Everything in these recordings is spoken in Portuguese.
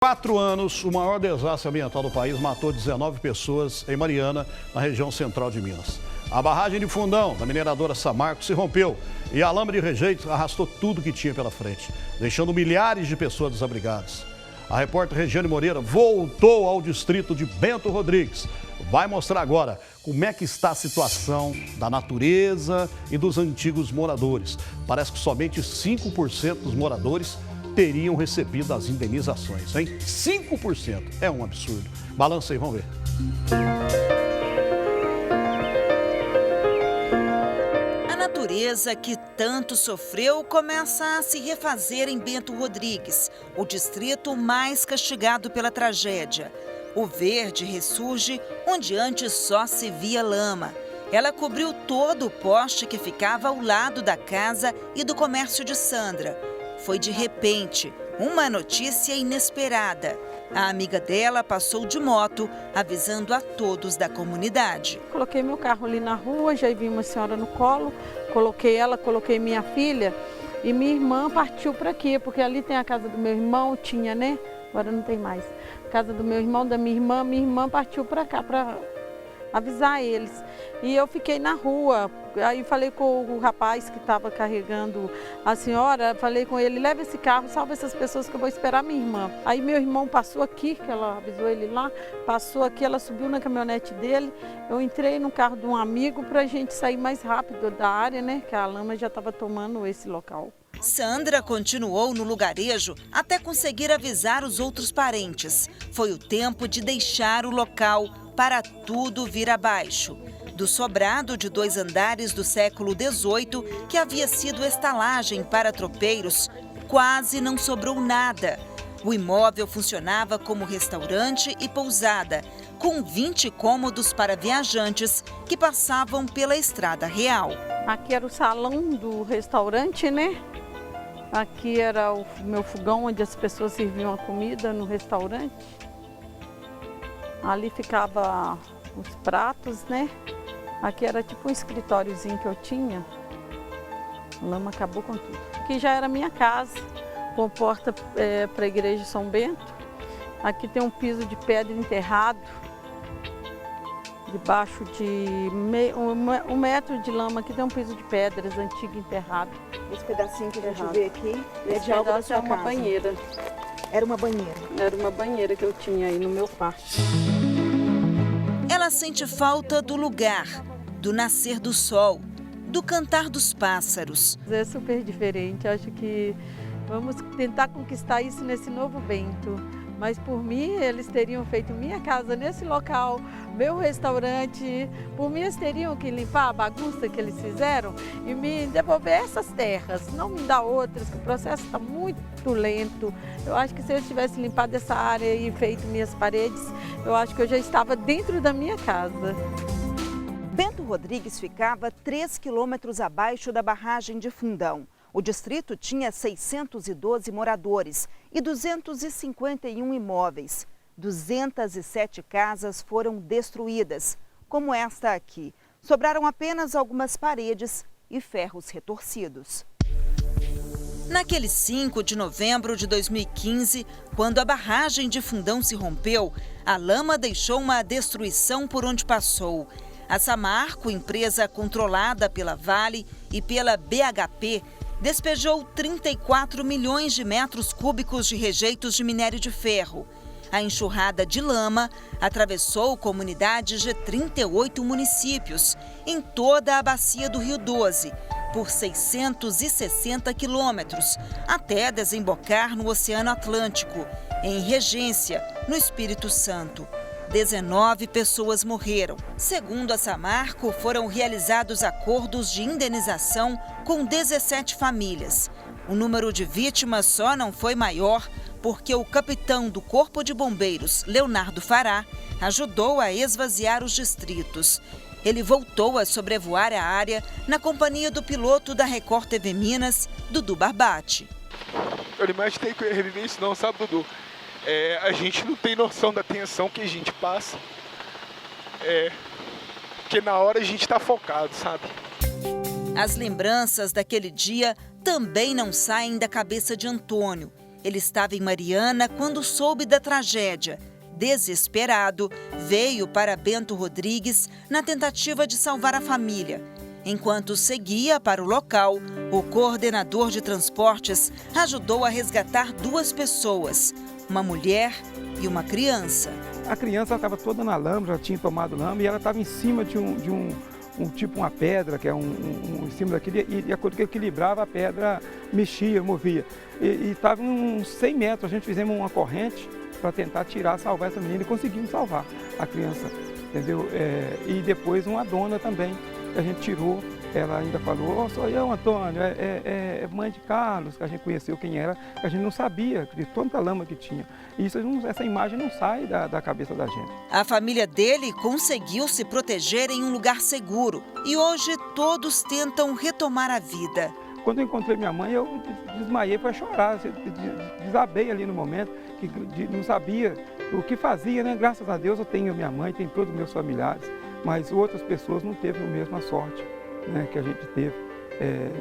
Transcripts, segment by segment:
4 anos, o maior desastre ambiental do país matou 19 pessoas em Mariana, na região central de Minas. A barragem de Fundão, da mineradora Samarco, se rompeu e a lama de rejeitos arrastou tudo que tinha pela frente, deixando milhares de pessoas desabrigadas. A repórter Regiane Moreira voltou ao distrito de Bento Rodrigues. Vai mostrar agora como é que está a situação da natureza e dos antigos moradores. Parece que somente 5% dos moradores teriam recebido as indenizações, hein? 5%. É um absurdo. Balança aí, vamos ver. A natureza que tanto sofreu começa a se refazer em Bento Rodrigues, o distrito mais castigado pela tragédia. O verde ressurge onde antes só se via lama. Ela cobriu todo o poste que ficava ao lado da casa e do comércio de Sandra. Foi de repente, uma notícia inesperada. A amiga dela passou de moto, avisando a todos da comunidade. Coloquei meu carro ali na rua, já vi uma senhora no colo, coloquei ela, coloquei minha filha e minha irmã partiu para aqui, porque ali tem a casa do meu irmão, tinha, né? Agora não tem mais. Casa do meu irmão, da minha irmã partiu para cá, para avisar eles. E eu fiquei na rua, aí falei com o rapaz que estava carregando a senhora, falei com ele, leva esse carro, salva essas pessoas que eu vou esperar minha irmã. Aí meu irmão passou aqui, que ela avisou ele lá, passou aqui, ela subiu na caminhonete dele, eu entrei no carro de um amigo para a gente sair mais rápido da área, né, que a lama já estava tomando esse local. Sandra continuou no lugarejo até conseguir avisar os outros parentes. Foi o tempo de deixar o local para tudo vir abaixo. Do sobrado de 2 andares do século XVIII, que havia sido estalagem para tropeiros, quase não sobrou nada. O imóvel funcionava como restaurante e pousada, com 20 cômodos para viajantes que passavam pela Estrada Real. Aqui era o salão do restaurante, né? Aqui era o meu fogão, onde as pessoas serviam a comida no restaurante. Ali ficava os pratos, né? Aqui era tipo um escritóriozinho que eu tinha. A lama acabou com tudo. Aqui já era minha casa, com porta para a igreja de São Bento. Aqui tem um piso de pedra enterrado. Debaixo de um metro de lama, aqui tem um piso de pedras antigo enterrado. Esse pedacinho que a gente vê aqui é de Esse algo da pedaço sua é uma casa. banheira. Era uma banheira. Era uma banheira que eu tinha aí no meu quarto. Ela sente falta do lugar, do nascer do sol, do cantar dos pássaros. É super diferente, acho que vamos tentar conquistar isso nesse novo Bento. Mas por mim, eles teriam feito minha casa nesse local, meu restaurante. Por mim, eles teriam que limpar a bagunça que eles fizeram e me devolver essas terras, não me dar outras, que o processo está muito lento. Eu acho que se eles tivessem limpado essa área e feito minhas paredes, eu acho que eu já estava dentro da minha casa. Bento Rodrigues ficava 3 quilômetros abaixo da barragem de Fundão. O distrito tinha 612 moradores e 251 imóveis. 207 casas foram destruídas, como esta aqui. Sobraram apenas algumas paredes e ferros retorcidos. Naquele 5 de novembro de 2015, quando a barragem de Fundão se rompeu, a lama deixou uma destruição por onde passou. A Samarco, empresa controlada pela Vale e pela BHP, despejou 34 milhões de metros cúbicos de rejeitos de minério de ferro. A enxurrada de lama atravessou comunidades de 38 municípios, em toda a bacia do Rio Doce, por 660 quilômetros, até desembocar no Oceano Atlântico, em Regência, no Espírito Santo. 19 pessoas morreram. Segundo a Samarco, foram realizados acordos de indenização com 17 famílias. O número de vítimas só não foi maior porque o capitão do Corpo de Bombeiros, Leonardo Fará, ajudou a esvaziar os distritos. Ele voltou a sobrevoar a área na companhia do piloto da Record TV Minas, Dudu Barbati. Eu não imaginei que eu ia reviver isso não, sabe, Dudu? A gente não tem noção da tensão que a gente passa. Porque na hora a gente está focado, sabe? As lembranças daquele dia também não saem da cabeça de Antônio. Ele estava em Mariana quando soube da tragédia. Desesperado, veio para Bento Rodrigues na tentativa de salvar a família. Enquanto seguia para o local, o coordenador de transportes ajudou a resgatar 2 pessoas, uma mulher e uma criança. A criança estava toda na lama, já tinha tomado lama, e ela estava em cima de tipo uma pedra, que é em cima daquele, e a coisa que equilibrava a pedra mexia, movia. E estava uns 100 metros, a gente fizemos uma corrente para tentar salvar essa menina, e conseguimos salvar a criança, entendeu? E depois uma dona também, que a gente tirou, ela ainda falou, sou eu, Antônio, é mãe de Carlos, que a gente conheceu quem era, que a gente não sabia de tanta lama que tinha. E essa imagem não sai da cabeça da gente. A família dele conseguiu se proteger em um lugar seguro e hoje todos tentam retomar a vida. Quando eu encontrei minha mãe, eu desmaiei para chorar, desabei ali no momento, que não sabia o que fazia, né? Graças a Deus eu tenho minha mãe, tenho todos os meus familiares, mas outras pessoas não teve a mesma sorte, né, que a gente teve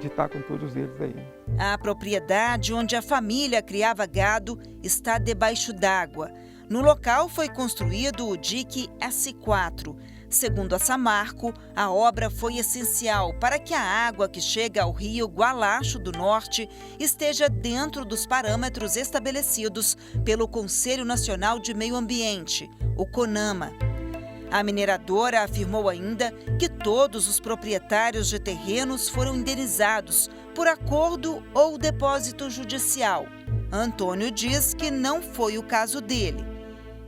de estar com todos eles aí. A propriedade onde a família criava gado está debaixo d'água. No local foi construído o dique S4. Segundo a Samarco, a obra foi essencial para que a água que chega ao rio Gualacho do Norte esteja dentro dos parâmetros estabelecidos pelo Conselho Nacional de Meio Ambiente, o CONAMA. A mineradora afirmou ainda que todos os proprietários de terrenos foram indenizados por acordo ou depósito judicial. Antônio diz que não foi o caso dele.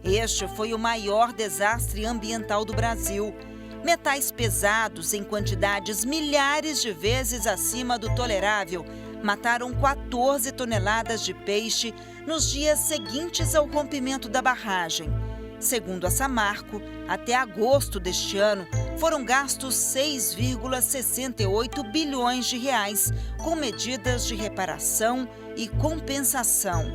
Este foi o maior desastre ambiental do Brasil. Metais pesados em quantidades milhares de vezes acima do tolerável mataram 14 toneladas de peixe nos dias seguintes ao rompimento da barragem. Segundo a Samarco, até agosto deste ano, foram gastos 6,68 bilhões de reais com medidas de reparação e compensação.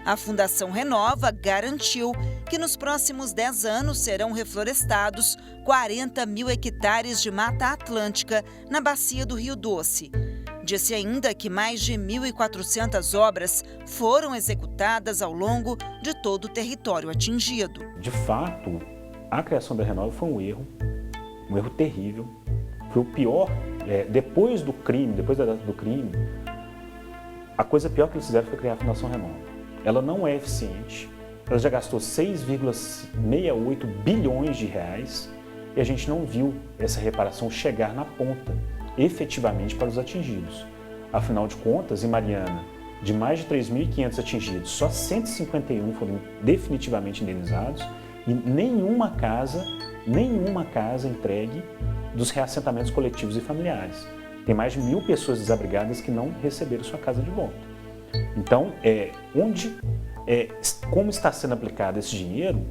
A Fundação Renova garantiu que nos próximos 10 anos serão reflorestados 40 mil hectares de Mata Atlântica na bacia do Rio Doce. Disse ainda que mais de 1.400 obras foram executadas ao longo de todo o território atingido. De fato, a criação da Renova foi um erro terrível. Foi o pior, depois do crime, depois da data do crime, a coisa pior que eles fizeram foi criar a Fundação Renova. Ela não é eficiente, ela já gastou 6,68 bilhões de reais e a gente não viu essa reparação chegar na ponta, efetivamente para os atingidos. Afinal de contas, em Mariana, de mais de 3.500 atingidos, só 151 foram definitivamente indenizados e nenhuma casa entregue dos reassentamentos coletivos e familiares. Tem mais de 1.000 pessoas desabrigadas que não receberam sua casa de volta. Então, como está sendo aplicado esse dinheiro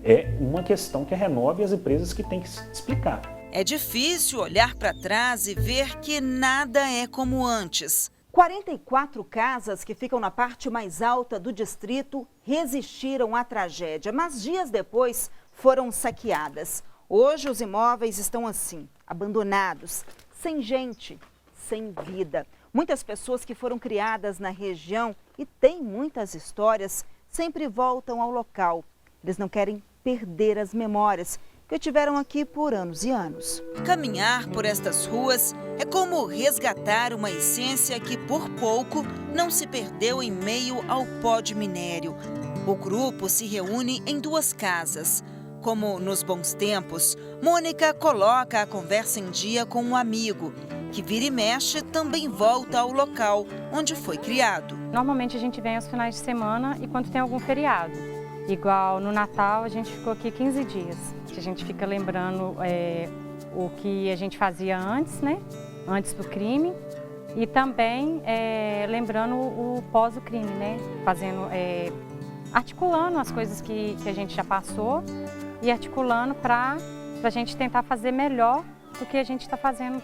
é uma questão que a Renova e as empresas que têm que explicar. É difícil olhar para trás e ver que nada é como antes. 44 casas que ficam na parte mais alta do distrito resistiram à tragédia, mas dias depois foram saqueadas. Hoje os imóveis estão assim, abandonados, sem gente, sem vida. Muitas pessoas que foram criadas na região e têm muitas histórias sempre voltam ao local. Eles não querem perder as memórias que tiveram aqui por anos e anos. Caminhar por estas ruas é como resgatar uma essência que por pouco não se perdeu em meio ao pó de minério. O grupo se reúne em 2 casas. Como nos bons tempos, Mônica coloca a conversa em dia com um amigo, que vira e mexe também volta ao local onde foi criado. Normalmente a gente vem aos finais de semana e quando tem algum feriado. Igual no Natal a gente ficou aqui 15 dias. A gente fica lembrando o que a gente fazia antes, né? Antes do crime. E também lembrando o pós do crime, né? Articulando as coisas que a gente já passou e articulando para a gente tentar fazer melhor do que a gente está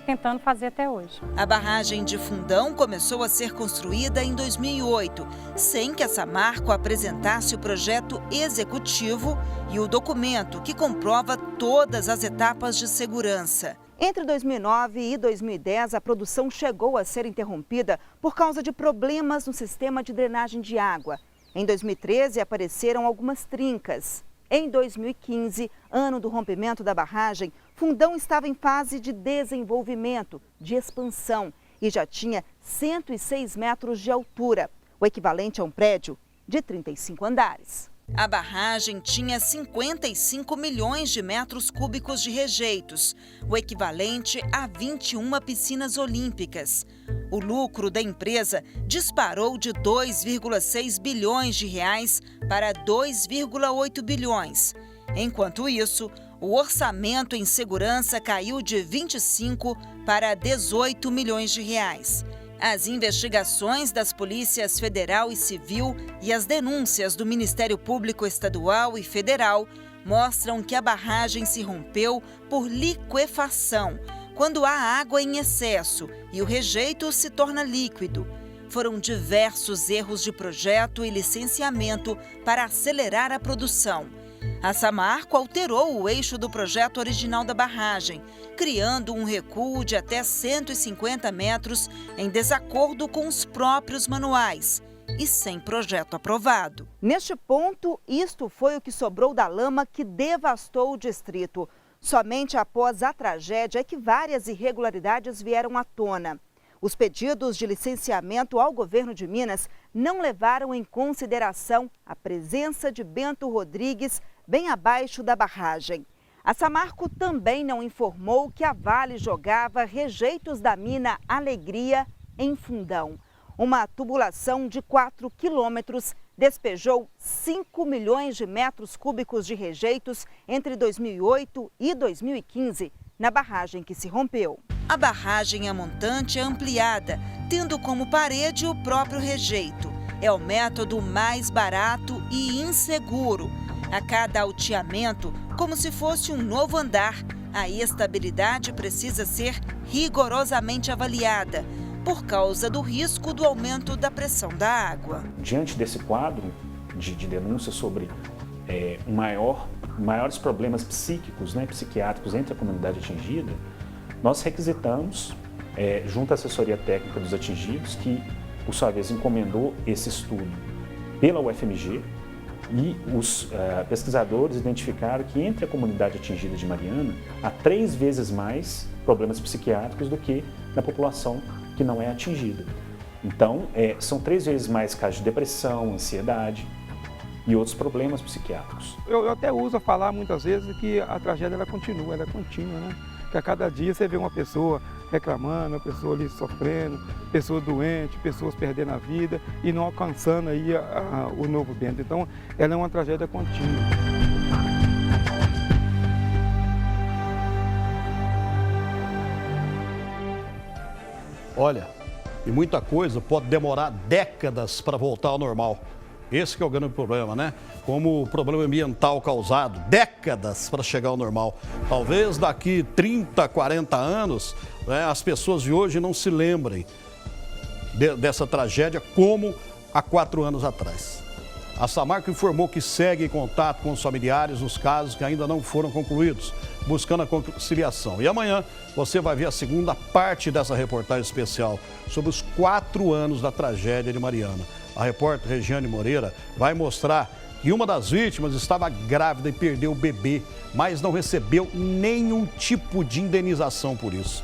tentando fazer até hoje. A barragem de Fundão começou a ser construída em 2008, sem que a Samarco apresentasse o projeto executivo e o documento que comprova todas as etapas de segurança. Entre 2009 e 2010, a produção chegou a ser interrompida por causa de problemas no sistema de drenagem de água. Em 2013, apareceram algumas trincas. Em 2015, ano do rompimento da barragem, Fundão estava em fase de desenvolvimento, de expansão, e já tinha 106 metros de altura, o equivalente a um prédio de 35 andares. A barragem tinha 55 milhões de metros cúbicos de rejeitos, o equivalente a 21 piscinas olímpicas. O lucro da empresa disparou de 2,6 bilhões de reais para 2,8 bilhões. Enquanto isso, o orçamento em segurança caiu de 25 para 18 milhões de reais. As investigações das polícias federal e civil e as denúncias do Ministério Público Estadual e Federal mostram que a barragem se rompeu por liquefação, quando há água em excesso e o rejeito se torna líquido. Foram diversos erros de projeto e licenciamento para acelerar a produção. A Samarco alterou o eixo do projeto original da barragem, criando um recuo de até 150 metros em desacordo com os próprios manuais e sem projeto aprovado. Neste ponto, isto foi o que sobrou da lama que devastou o distrito. Somente após a tragédia é que várias irregularidades vieram à tona. Os pedidos de licenciamento ao governo de Minas não levaram em consideração a presença de Bento Rodrigues bem abaixo da barragem. A Samarco também não informou que a Vale jogava rejeitos da mina Alegria em Fundão. Uma tubulação de 4 quilômetros despejou 5 milhões de metros cúbicos de rejeitos entre 2008 e 2015, na barragem que se rompeu. A barragem a montante é ampliada, tendo como parede o próprio rejeito. É o método mais barato e inseguro. A cada alteamento, como se fosse um novo andar, a estabilidade precisa ser rigorosamente avaliada, por causa do risco do aumento da pressão da água. Diante desse quadro de denúncia sobre maiores problemas psíquicos, psiquiátricos entre a comunidade atingida, nós requisitamos, junto à assessoria técnica dos atingidos, que, por sua vez, encomendou esse estudo pela UFMG, e os pesquisadores identificaram que entre a comunidade atingida de Mariana há 3 vezes mais problemas psiquiátricos do que na população que não é atingida. Então, são 3 vezes mais casos de depressão, ansiedade e outros problemas psiquiátricos. Eu até uso a falar muitas vezes que a tragédia ela é contínua, né? Que a cada dia você vê uma pessoa reclamando, uma pessoa ali sofrendo, pessoa doente, pessoas perdendo a vida e não alcançando aí o novo Bento. Então, ela é uma tragédia contínua. Olha, e muita coisa pode demorar décadas para voltar ao normal. Esse que é o grande problema, né? Como o problema ambiental causado, décadas para chegar ao normal. Talvez daqui 30, 40 anos, as pessoas de hoje não se lembrem dessa tragédia como há 4 anos atrás. A Samarco informou que segue em contato com os familiares nos casos que ainda não foram concluídos, buscando a conciliação. E amanhã você vai ver a segunda parte dessa reportagem especial sobre os 4 anos da tragédia de Mariana. A repórter Regiane Moreira vai mostrar que uma das vítimas estava grávida e perdeu o bebê, mas não recebeu nenhum tipo de indenização por isso.